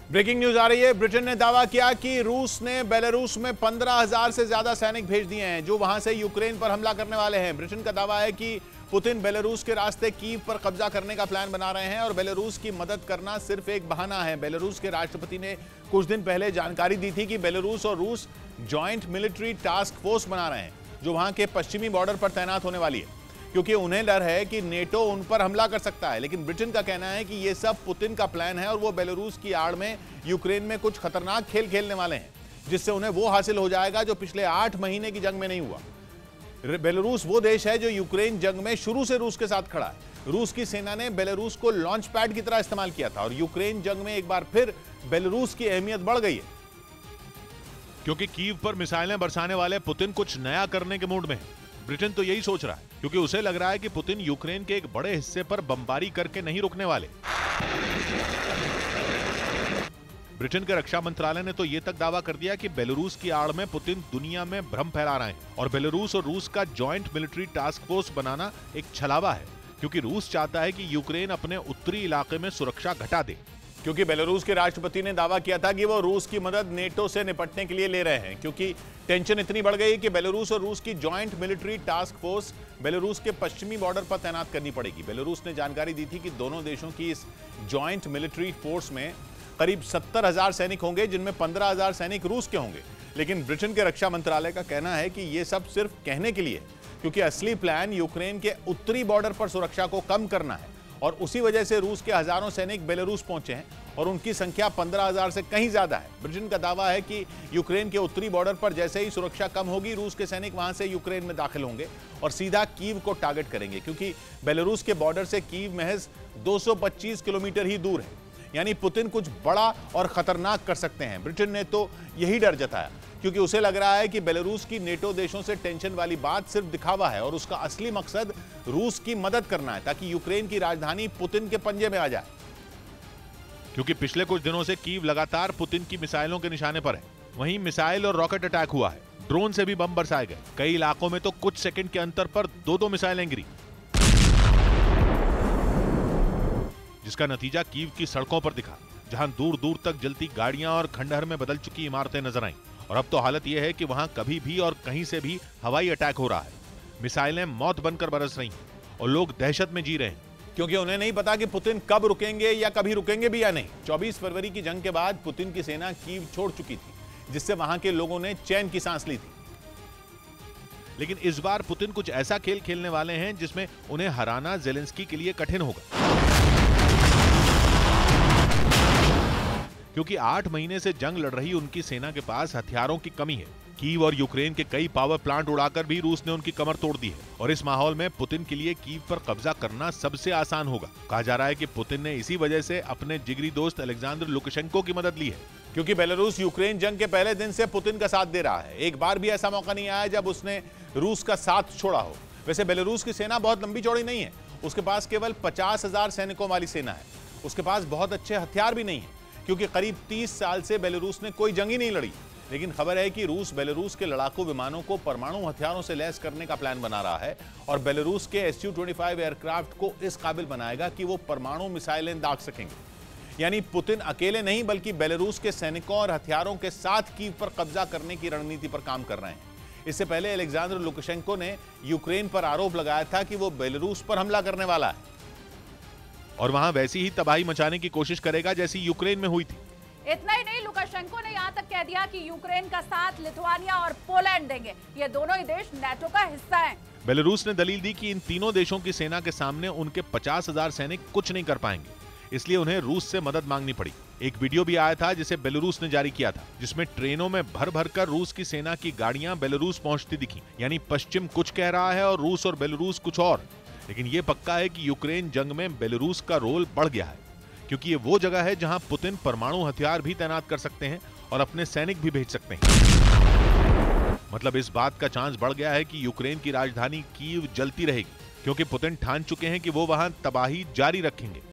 Breaking news आ रही है। Britain ने दावा किया कि रूस ने बेलारूस में 15,000 से ज्यादा सैनिक भेज दिए हैं जो वहां से यूक्रेन पर हमला करने वाले हैं। ब्रिटेन का दावा है कि पुतिन बेलारूस के रास्ते कीव पर कब्जा करने का प्लान बना रहे हैं और बेलारूस की मदद करना सिर्फ एक बहाना है। बेलारूस के राष्ट्रपति ने कुछ दिन पहले जानकारी दी थी कि बेलारूस और रूस ज्वाइंट मिलिट्री टास्क फोर्स बना रहे हैं जो वहां के पश्चिमी बॉर्डर पर तैनात होने वाली है, क्योंकि उन्हें डर है कि नेटो उन पर हमला कर सकता है। लेकिन ब्रिटेन का कहना है कि यह सब पुतिन का प्लान है और वो बेलारूस की आड़ में यूक्रेन में कुछ खतरनाक खेल खेलने वाले हैं जिससे उन्हें वो हासिल हो जाएगा जो पिछले 8 महीने की जंग में नहीं हुआ। बेलारूस वो देश है जो यूक्रेन जंग में शुरू से रूस के साथ खड़ा है। रूस की सेना ने बेलारूस को लॉन्च पैड की तरह इस्तेमाल किया था और यूक्रेन जंग में एक बार फिर बेलारूस की अहमियत बढ़ गई है, क्योंकि कीव पर मिसाइलें बरसाने वाले पुतिन कुछ नया करने के मूड में है। ब्रिटेन तो यही सोच रहा है, क्योंकि उसे लग रहा है कि पुतिन यूक्रेन के एक बड़े हिस्से पर बमबारी करके नहीं रुकने वाले। ब्रिटेन के रक्षा मंत्रालय ने तो यह तक दावा कर दिया कि बेलारूस की आड़ में पुतिन दुनिया में भ्रम फैला रहे हैं और बेलारूस और रूस का जॉइंट मिलिट्री टास्क फोर्स बनाना एक छलावा है, क्योंकि रूस चाहता है कि यूक्रेन अपने उत्तरी इलाके में सुरक्षा घटा दे। क्योंकि बेलारूस के राष्ट्रपति ने दावा किया था कि वो रूस की मदद नेटो से निपटने के लिए ले रहे हैं, क्योंकि टेंशन इतनी बढ़ गई कि बेलारूस और रूस की joint military task force Belarus के पश्चिमी बॉर्डर पर तैनात करनी पड़ेगी। बेलारूस ने जानकारी दी थी कि दोनों देशों की इस जॉइंट मिलिट्री फोर्स में करीब 70,000 सैनिक होंगे, जिनमें 15,000 सैनिक रूस के होंगे। लेकिन ब्रिटेन के रक्षा मंत्रालय का कहना है कि यह सब सिर्फ कहने के लिए, क्योंकि असली प्लान यूक्रेन के उत्तरी बॉर्डर पर सुरक्षा को कम करना है और उसी वजह से रूस के हजारों सैनिक बेलारूस पहुंचे हैं और उनकी संख्या 15,000 से कहीं ज्यादा है। ब्रिटेन का दावा है कि यूक्रेन के उत्तरी बॉर्डर पर जैसे ही सुरक्षा कम होगी, रूस के सैनिक वहां से यूक्रेन में दाखिल होंगे और सीधा कीव को टारगेट करेंगे, क्योंकि बेलारूस के बॉर्डर से कीव महज 225 किलोमीटर ही दूर है। यानी पुतिन कुछ बड़ा और खतरनाक कर सकते हैं। ब्रिटेन ने तो यही डर जताया, क्योंकि उसे लग रहा है कि बेलारूस की नेटो देशों से टेंशन वाली बात सिर्फ दिखावा है और उसका असली मकसद रूस की मदद करना है ताकि यूक्रेन की राजधानी पुतिन के पंजे में आ जाए। क्योंकि पिछले कुछ दिनों से कीव लगातार पुतिन की मिसाइलों के निशाने पर है। वहीं मिसाइल और रॉकेट अटैक हुआ है, ड्रोन से भी बम बरसाए गए। कई इलाकों में तो कुछ सेकंड के अंतर पर 2-2 मिसाइलें गिरी, जिसका नतीजा कीव की सड़कों पर दिखा, जहां दूर दूर तक जलती गाड़ियां और खंडहर में बदल चुकी इमारतें नजर आईं। और अब तो हालत यह है कि वहां कभी भी और कहीं से भी हवाई अटैक हो रहा है। मिसाइलें मौत बनकर बरस रही हैं और लोग दहशत में जी रहे हैं, क्योंकि उन्हें नहीं पता कि पुतिन कब रुकेंगे या कभी रुकेंगे भी या नहीं। 24 फरवरी की जंग के बाद पुतिन की सेना कीव छोड़ चुकी थी, जिससे वहां के लोगों ने चैन की सांस ली थी। लेकिन इस बार पुतिन कुछ ऐसा खेल खेलने वाले हैं जिसमें उन्हें हराना ज़ेलेंस्की के लिए कठिन होगा, क्योंकि 8 महीने से जंग लड़ रही उनकी सेना के पास हथियारों की कमी है। कीव और यूक्रेन के कई पावर प्लांट उड़ाकर भी रूस ने उनकी कमर तोड़ दी है और इस माहौल में पुतिन के लिए कीव पर कब्जा करना सबसे आसान होगा। कहा जा रहा है कि पुतिन ने इसी वजह से अपने जिगरी दोस्त अलेक्जेंडर लुकाशेंको की मदद ली है, क्योंकि बेलारूस यूक्रेन जंग के पहले दिन से पुतिन का साथ दे रहा है। एक बार भी ऐसा मौका नहीं आया जब उसने रूस का साथ छोड़ा हो। वैसे बेलारूस की सेना बहुत लंबी चौड़ी नहीं है, उसके पास केवल 50,000 सैनिकों वाली सेना है। उसके पास बहुत अच्छे हथियार भी नहीं है, क्योंकि करीब 30 साल से बेलारूस ने कोई जंग ही नहीं लड़ी। लेकिन खबर है कि रूस बेलारूस के लड़ाकू विमानों को परमाणु हथियारों से लैस करने का प्लान बना रहा है और बेलारूस के Su-25 एयरक्राफ्ट को इस काबिल बनाएगा कि वो परमाणु मिसाइलें दाग सकेंगे। यानी पुतिन अकेले नहीं बल्कि बेलारूस के सैनिकों और हथियारों के साथ कीव पर कब्जा करने की रणनीति पर काम कर रहे हैं। इससे पहले अलेक्जेंडर लुकाशेंको ने यूक्रेन पर आरोप लगाया था कि वो बेलारूस पर हमला करने वाला है और वहां वैसी ही तबाही मचाने की कोशिश करेगा जैसी यूक्रेन में हुई थी। इतना ही नहीं, लुकाशेंको ने यहाँ तक कह दिया कि यूक्रेन का साथ लिथुआनिया और पोलैंड देंगे। ये दोनों ही देश नेटो का हिस्सा हैं। बेलारूस ने दलील दी कि इन तीनों देशों की सेना के सामने उनके 50,000 सैनिक कुछ नहीं कर पाएंगे, इसलिए उन्हें रूस से मदद मांगनी पड़ी। एक वीडियो भी आया था जिसे बेलारूस ने जारी किया था, जिसमें ट्रेनों में भर भर कर रूस की सेना की गाड़ियां बेलारूस पहुंचती दिखी। यानी पश्चिम कुछ कह रहा है और रूस और बेलारूस कुछ और। लेकिन यह पक्का है कि यूक्रेन जंग में बेलारूस का रोल बढ़ गया है, क्योंकि ये वो जगह है जहां पुतिन परमाणु हथियार भी तैनात कर सकते हैं और अपने सैनिक भी भेज सकते हैं। मतलब इस बात का चांस बढ़ गया है कि यूक्रेन की राजधानी कीव जलती रहेगी, क्योंकि पुतिन ठान चुके हैं कि वो वहां तबाही जारी रखेंगे।